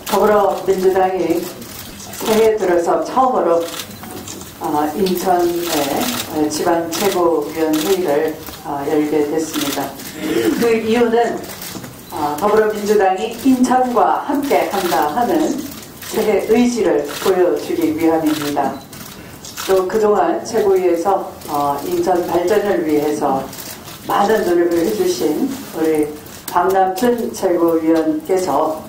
더불어민주당이 새해 들어서 처음으로 인천의 지방 최고위원 회의를 열게 됐습니다. 그 이유는 더불어민주당이 인천과 함께 한다 하는 새해 의지를 보여주기 위함입니다. 또 그동안 최고위에서 인천 발전을 위해서 많은 노력을 해주신 우리 박남춘 최고위원께서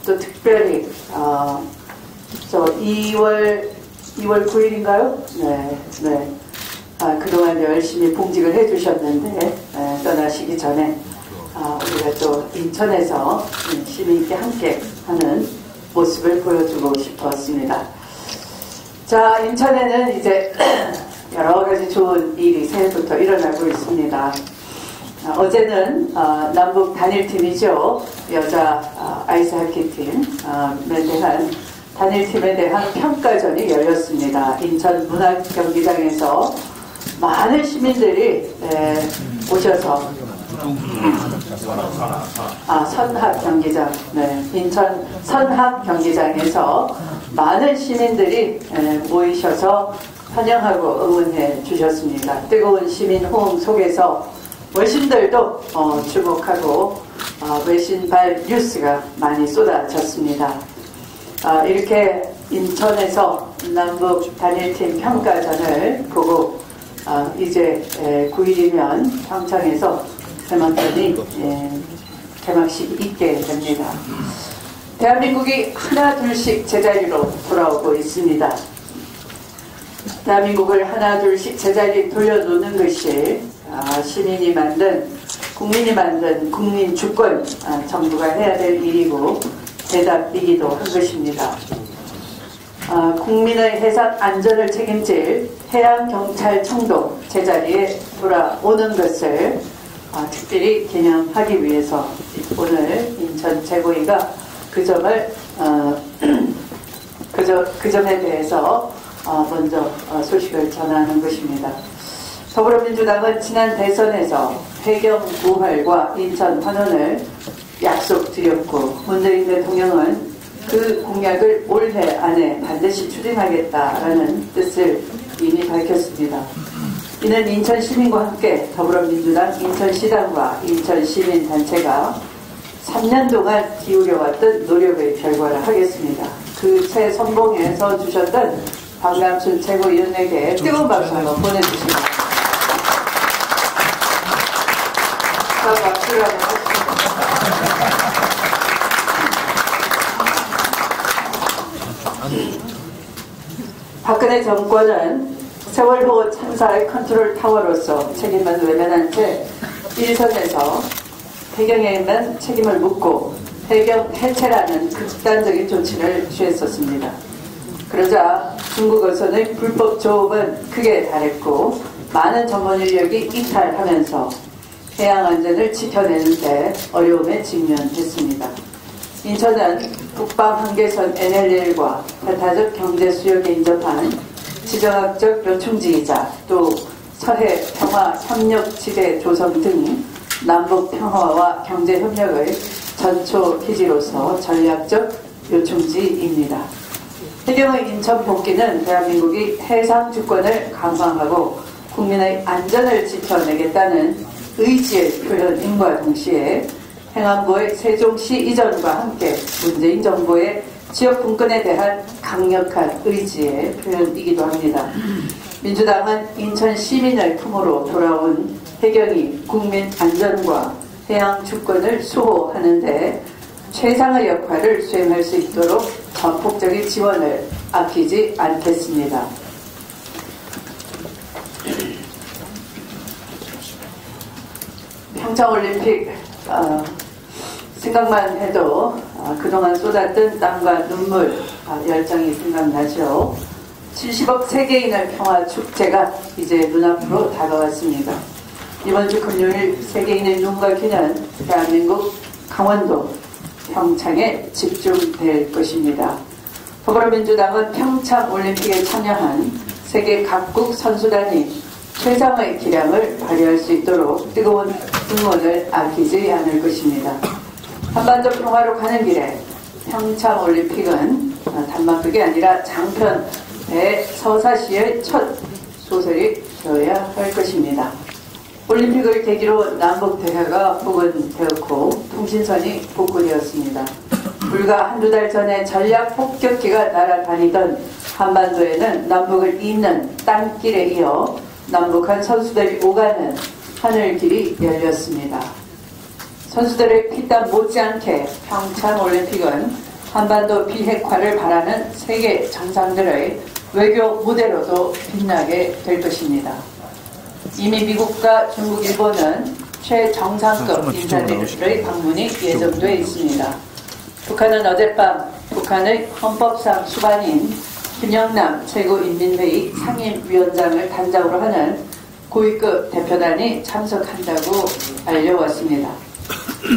또 특별히 저 2월 9일인가요? 네. 그동안 열심히 봉직을 해주셨는데 떠나시기 전에 우리가 또 인천에서 시민께 함께 하는 모습을 보여주고 싶었습니다. 자, 인천에는 이제 여러 가지 좋은 일이 새해부터 일어나고 있습니다. 어제는 남북 단일팀이죠. 여자 아이스하키 팀에 대한 단일팀에 대한 평가전이 열렸습니다. 인천 문학경기장에서 많은 시민들이 오셔서 선합경기장, 인천 선합경기장에서 많은 시민들이 모이셔서 환영하고 응원해 주셨습니다. 뜨거운 시민 호응 속에서 외신들도 주목하고 외신발 뉴스가 많이 쏟아졌습니다. 이렇게 인천에서 남북 단일팀 평가전을 보고 이제 9일이면 평창에서 개막식이 있게 됩니다. 대한민국이 하나 둘씩 제자리로 돌아오고 있습니다. 대한민국을 하나 둘씩 제자리 돌려놓는 것이 시민이 만든, 국민이 만든 국민 주권 정부가 해야 될 일이고 대답이기도 한 것입니다. 국민의 해상 안전을 책임질 해양경찰청도 제자리에 돌아오는 것을 특별히 기념하기 위해서 오늘 인천 최고위가 그 점에 대해서 먼저 소식을 전하는 것입니다. 더불어민주당은 지난 대선에서 해경 부활과 인천 환원을 약속드렸고 문재인 대통령은 그 공약을 올해 안에 반드시 추진하겠다라는 뜻을 이미 밝혔습니다. 이는 인천 시민과 함께 더불어민주당 인천시당과 인천시민단체가 3년 동안 기울여왔던 노력의 결과를 하겠습니다. 그 새 선봉에 서주셨던 박남춘 최고위원에게 뜨거운 박수 한번 보내주십니다. 박수를 한번 하십시오. 박근혜 정권은 세월호 참사의 컨트롤 타워로서 책임을 외면한 채 일선에서 해경에만 책임을 묻고 해경 해체라는 극단적인 조치를 취했었습니다. 그러자 중국 어선의 불법 조업은 크게 달했고 많은 전문 인력이 이탈하면서 해양 안전을 지켜내는데 어려움에 직면했습니다. 인천은 북방 한계선 NLL과 배타적 경제 수역에 인접한 지정학적 요충지이자 또 서해 평화 협력지대 조성 등 남북 평화와 경제 협력의 전초 기지로서 전략적 요충지입니다. 해경의 인천 복귀는 대한민국이 해상 주권을 강화하고 국민의 안전을 지켜내겠다는 의지의 표현임과 동시에 행안부의 세종시 이전과 함께 문재인 정부의 지역 분권에 대한 강력한 의지의 표현이기도 합니다. 민주당은 인천 시민의 품으로 돌아온 해경이 국민 안전과 해양 주권을 수호하는 데 최상의 역할을 수행할 수 있도록 전폭적인 지원을 아끼지 않겠습니다. 평창올림픽 생각만 해도 그동안 쏟았던 땀과 눈물, 열정이 생각나죠. 70억 세계인의 평화축제가 이제 눈앞으로 다가왔습니다. 이번 주 금요일 세계인의 눈과 귀는 대한민국 강원도 평창에 집중될 것입니다. 더불어민주당은 평창올림픽에 참여한 세계 각국 선수단이 최상의 기량을 발휘할 수 있도록 뜨거운 응원을 아끼지 않을 것입니다. 한반도 평화로 가는 길에 평창올림픽은 단만 그게 아니라 장편 대서사시의 첫 소설이 되어야 할 것입니다. 올림픽을 계기로 남북대화가 복원되었고 통신선이 복구되었습니다. 불과 한두 달 전에 전략 폭격기가 날아다니던 한반도에는 남북을 잇는 땅길에 이어 남북한 선수들이 오가는 하늘길이 열렸습니다. 선수들의 피땀 못지않게 평창올림픽은 한반도 비핵화를 바라는 세계 정상들의 외교 무대로도 빛나게 될 것입니다. 이미 미국과 중국, 일본은 최정상급 인사들의 방문이 예정돼 있습니다. 북한은 어젯밤 북한의 헌법상 수반인 김영남 최고인민회의 상임위원장을 단장으로 하는 고위급 대표단이 참석한다고 알려왔습니다.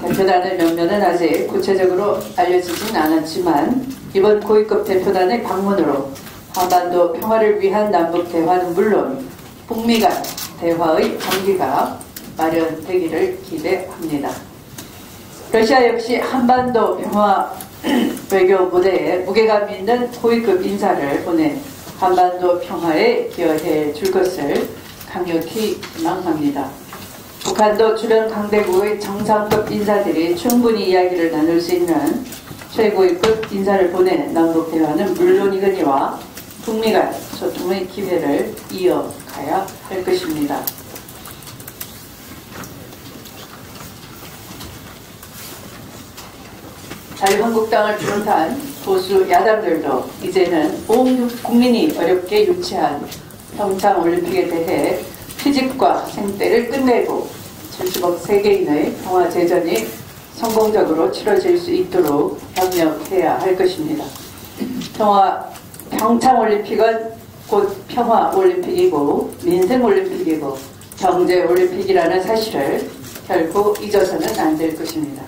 대표단의 면면은 아직 구체적으로 알려지진 않았지만 이번 고위급 대표단의 방문으로 한반도 평화를 위한 남북 대화는 물론 북미 간 대화의 단계가 마련되기를 기대합니다. 러시아 역시 한반도 평화 외교 무대에 무게감 있는 고위급 인사를 보내 한반도 평화에 기여해 줄 것을 강력히 희망합니다. 북한도 주변 강대국의 정상급 인사들이 충분히 이야기를 나눌 수 있는 최고위급 인사를 보내 남북 대화는 물론이거니와 북미 간 소통의 기회를 이어가야 할 것입니다. 자유한국당을 비롯한 보수 야당들도 이제는 온 국민이 어렵게 유치한 평창올림픽에 대해 퇴직과 생떼를 끝내고 70억 세계인의 평화제전이 성공적으로 치러질 수 있도록 협력해야 할 것입니다. 평창올림픽은 곧 평화올림픽이고 민생올림픽이고 경제올림픽이라는 사실을 결코 잊어서는 안 될 것입니다.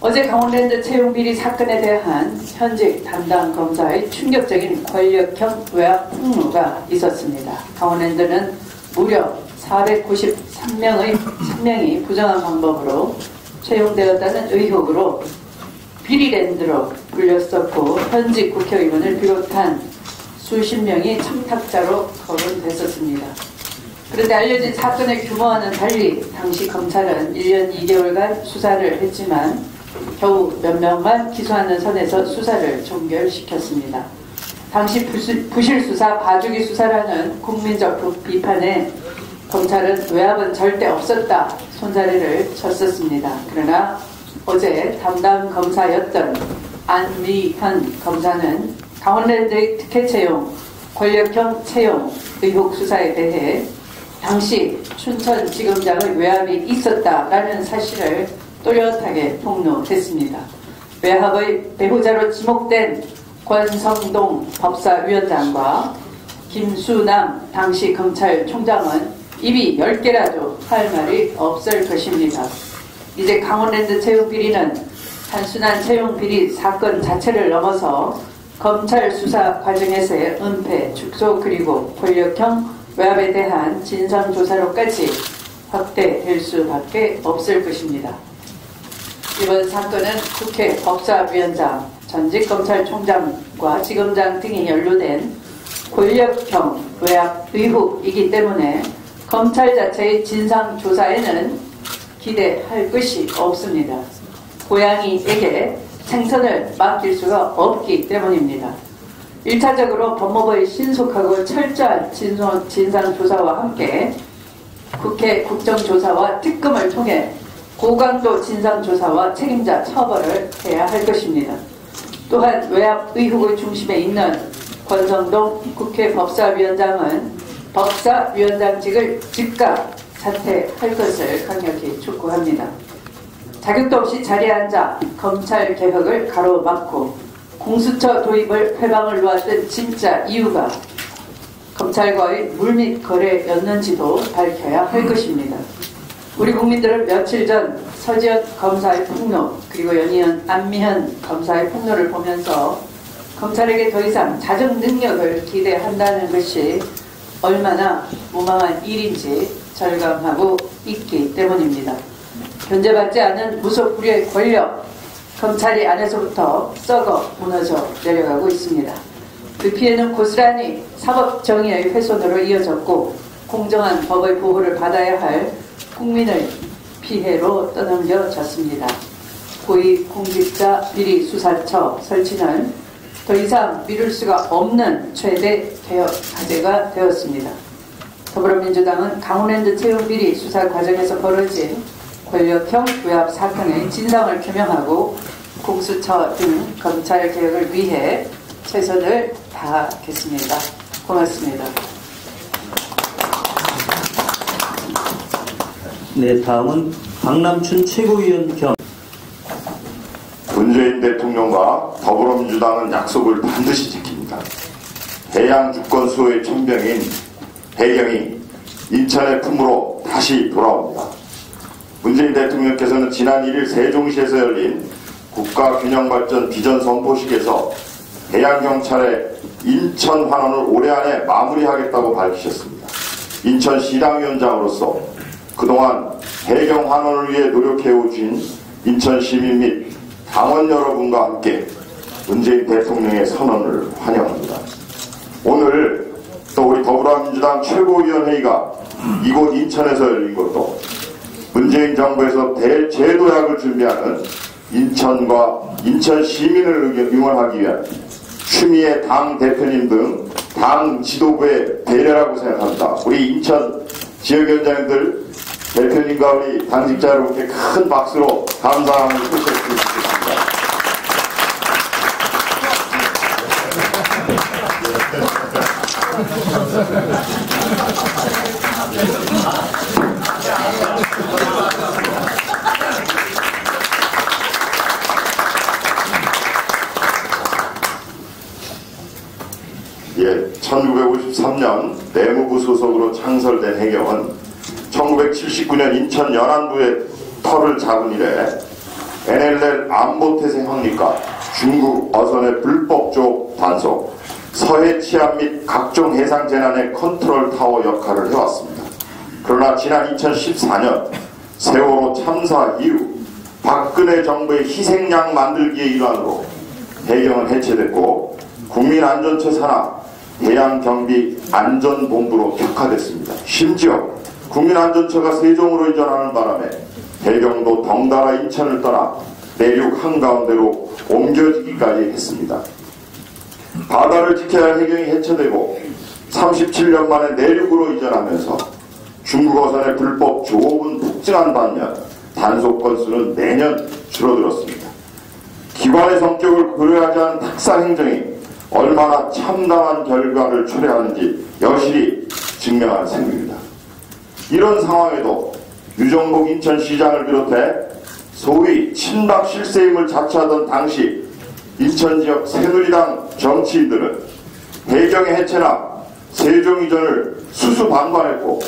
어제 강원랜드 채용비리 사건에 대한 현직 담당 검사의 충격적인 권력형 외압 폭로가 있었습니다. 강원랜드는 무려 493명이 부정한 방법으로 채용되었다는 의혹으로 비리랜드로 불렸었고 현직 국회의원을 비롯한 수십 명이 청탁자로 거론됐었습니다. 그런데 알려진 사건의 규모와는 달리 당시 검찰은 1년 2개월간 수사를 했지만 겨우 몇 명만 기소하는 선에서 수사를 종결시켰습니다. 당시 부실 수사, 봐주기 수사라는 국민적 비판에 검찰은 외압은 절대 없었다 손자래를 쳤었습니다. 그러나 어제 담당 검사였던 안미현 검사는 강원랜드의 특혜 채용, 권력형 채용 의혹 수사에 대해 당시 춘천지검장의 외압이 있었다라는 사실을 또렷하게 폭로했습니다. 외압의 배후자로 지목된 권성동 법사위원장과 김수남 당시 검찰총장은 입이 10개라도 할 말이 없을 것입니다. 이제 강원랜드 채용비리는 단순한 채용비리 사건 자체를 넘어서 검찰 수사 과정에서의 은폐, 축소 그리고 권력형 외압에 대한 진상조사로까지 확대될 수밖에 없을 것입니다. 이번 사건은 국회 법사위원장, 전직 검찰총장과 지검장 등이 연루된 권력형 외압 의혹이기 때문에 검찰 자체의 진상조사에는 기대할 것이 없습니다. 고양이에게 생선을 맡길 수가 없기 때문입니다. 1차적으로 법무부의 신속하고 철저한 진상조사와 함께 국회 국정조사와 특검을 통해 고강도 진상조사와 책임자 처벌을 해야 할 것입니다. 또한 외압 의혹의 중심에 있는 권성동 국회 법사위원장은 법사위원장직을 즉각 사퇴할 것을 강력히 촉구합니다. 자격도 없이 자리에 앉아 검찰 개혁을 가로막고 공수처 도입을 회방을 놓았던 진짜 이유가 검찰과의 물밑 거래였는지도 밝혀야 할 것입니다. 우리 국민들은 며칠 전 서지현 검사의 폭로 그리고 연이은 안미현 검사의 폭로를 보면서 검찰에게 더 이상 자정 능력을 기대한다는 것이 얼마나 무망한 일인지 절감하고 있기 때문입니다. 견제받지 않은 무소불위의 권력, 검찰이 안에서부터 썩어 무너져 내려가고 있습니다. 그 피해는 고스란히 사법정의의 훼손으로 이어졌고 공정한 법의 보호를 받아야 할 국민의 피해로 떠넘겨졌습니다. 고위공직자 비리수사처 설치는 더 이상 미룰 수가 없는 최대 개혁 과제가 되었습니다. 더불어민주당은 강원랜드 채용 비리 수사 과정에서 벌어진 권력형 외압 사건의 진상을 규명하고 공수처 등 검찰 개혁을 위해 최선을 다하겠습니다. 고맙습니다. 네, 다음은 박남춘 최고위원 겸. 문재인 대통령과 더불어민주당은 약속을 반드시 지킵니다. 해양 주권 수호의 천병인 해경이 인천의 품으로 다시 돌아옵니다. 문재인 대통령께서는 지난 1일 세종시에서 열린 국가균형발전 비전 선포식에서 해양경찰의 인천 환원을 올해 안에 마무리하겠다고 밝히셨습니다. 인천시당위원장으로서 그동안 해경 환원을 위해 노력해오신 인천 시민 및 당원 여러분과 함께 문재인 대통령의 선언을 환영합니다. 오늘 또 우리 더불어민주당 최고위원회의가 이곳 인천에서 열린 것도 문재인 정부에서 대제도약을 준비하는 인천과 인천 시민을 응원하기 위한 추미애 당 대표님 등 당 지도부의 배려라고 생각합니다. 우리 인천 지역위원장님들 대표님과 우리 당직자 여러분께 큰 박수로 감사함을 표시해드리겠습니다. 예, 1953년 내무부 소속으로 창설된 해경은 1979년 인천 연안부에 터를 잡은 이래 NLL 안보태세 확립과 중국 어선의 불법적 단속, 서해 치안 및 각종 해상 재난의 컨트롤 타워 역할을 해왔습니다. 그러나 지난 2014년 세월호 참사 이후 박근혜 정부의 희생양 만들기의 일환으로 해경은 해체됐고 국민안전처 산하 해양경비안전본부로 격화됐습니다. 심지어 국민안전처가 세종으로 이전하는 바람에 해경도 덩달아 인천을 떠나 내륙 한가운데로 옮겨지기까지 했습니다. 바다를 지켜야 할 해경이 해체되고 37년 만에 내륙으로 이전하면서 중국 어선의 불법 조업은 폭증한 반면 단속 건수는 매년 줄어들었습니다. 기관의 성격을 고려하지 않은 탁사 행정이 얼마나 참담한 결과를 초래하는지 여실히 증명한 셈입니다. 이런 상황에도 유정복 인천시장을 비롯해 소위 친박 실세임을 자처하던 당시 인천지역 새누리당 정치인들은 해경의 해체나 세종 이전을 수수방관했고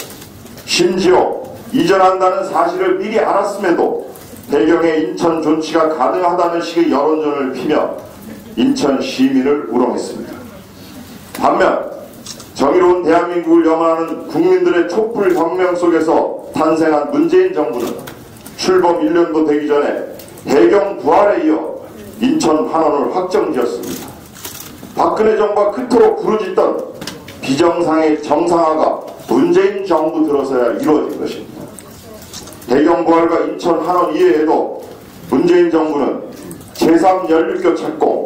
심지어 이전한다는 사실을 미리 알았음에도 해경의 인천 존치가 가능하다는 식의 여론전을 피며 인천 시민을 우롱했습니다. 반면 정의로운 대한민국을 염원하는 국민들의 촛불 혁명 속에서 탄생한 문재인 정부는 출범 1년도 되기 전에 해경 부활에 이어 인천 환원을 확정지었습니다. 박근혜 정부가 그토록 부르짖던 비정상의 정상화가 문재인 정부 들어서야 이루어진 것입니다. 해경 부활과 인천 환원 이외에도 문재인 정부는 제3연륙교 착공,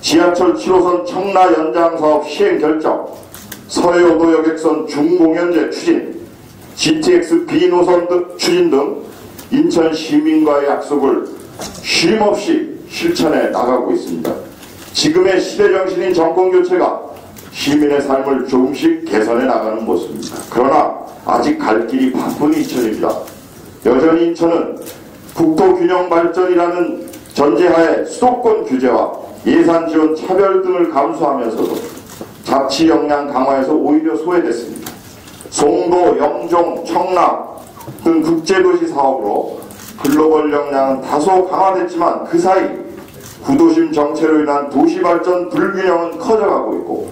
지하철 7호선 청라 연장사업 시행 결정, 서해오도 여객선 중공연제 추진, GTX B노선 추진 등 인천 시민과의 약속을 쉼없이 실천해 나가고 있습니다. 지금의 시대정신인 정권교체가 시민의 삶을 조금씩 개선해 나가는 모습입니다. 그러나 아직 갈 길이 바쁜 인천입니다. 여전히 인천은 국토균형발전이라는 전제하에 수도권 규제와 예산지원 차별 등을 감수하면서도 자치 역량 강화에서 오히려 소외됐습니다. 송도, 영종, 청라 등 국제도시 사업으로 글로벌 역량은 다소 강화됐지만 그 사이 구도심 정체로 인한 도시발전 불균형은 커져가고 있고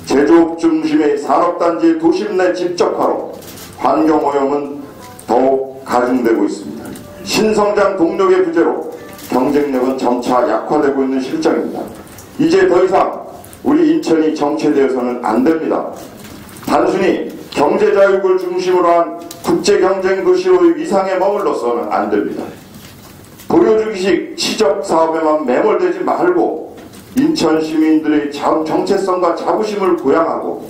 제조업 중심의 산업단지의 도심 내 집적화로 환경오염은 더욱 가중되고 있습니다. 신성장 동력의 부재로 경쟁력은 점차 약화되고 있는 실정입니다. 이제 더 이상 우리 인천이 정체되어서는 안 됩니다. 단순히 경제자유국을 중심으로 한 국제경쟁 도시로의 위상에 머물러서는 안 됩니다. 보여주기식 치적 사업에만 매몰되지 말고 인천 시민들의 정체성과 자부심을 부양하고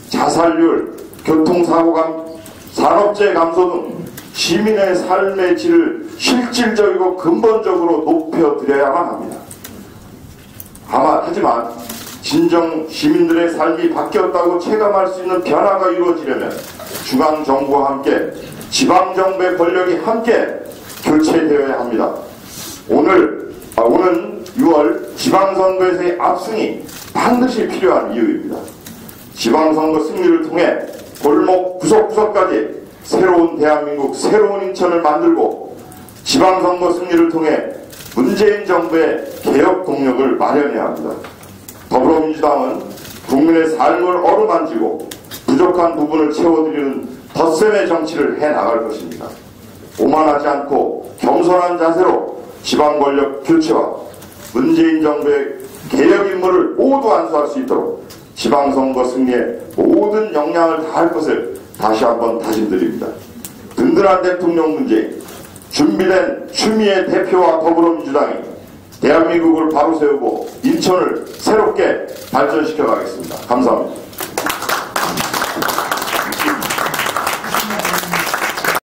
자살률, 교통사고 산업재해 감소 등 시민의 삶의 질을 실질적이고 근본적으로 높여드려야만 합니다. 하지만 진정 시민들의 삶이 바뀌었다고 체감할 수 있는 변화가 이루어지려면 중앙정부와 함께 지방정부의 권력이 함께 교체되어야 합니다. 오는 6월 지방선거에서의 압승이 반드시 필요한 이유입니다. 지방선거 승리를 통해 골목 구석구석까지 새로운 대한민국, 새로운 인천을 만들고 지방선거 승리를 통해 문재인 정부의 개혁 동력을 마련해야 합니다. 더불어민주당은 국민의 삶을 어루만지고 부족한 부분을 채워드리는 덧셈의 정치를 해나갈 것입니다. 오만하지 않고 겸손한 자세로 지방권력 교체와 문재인 정부의 개혁 임무를 모두 안수할 수 있도록 지방선거 승리에 모든 역량을 다할 것을 다시 한번 다짐드립니다. 든든한 대통령 문재인, 준비된 추미애 대표와 더불어민주당이 대한민국을 바로 세우고 인천을 새롭게 발전시켜 가겠습니다. 감사합니다.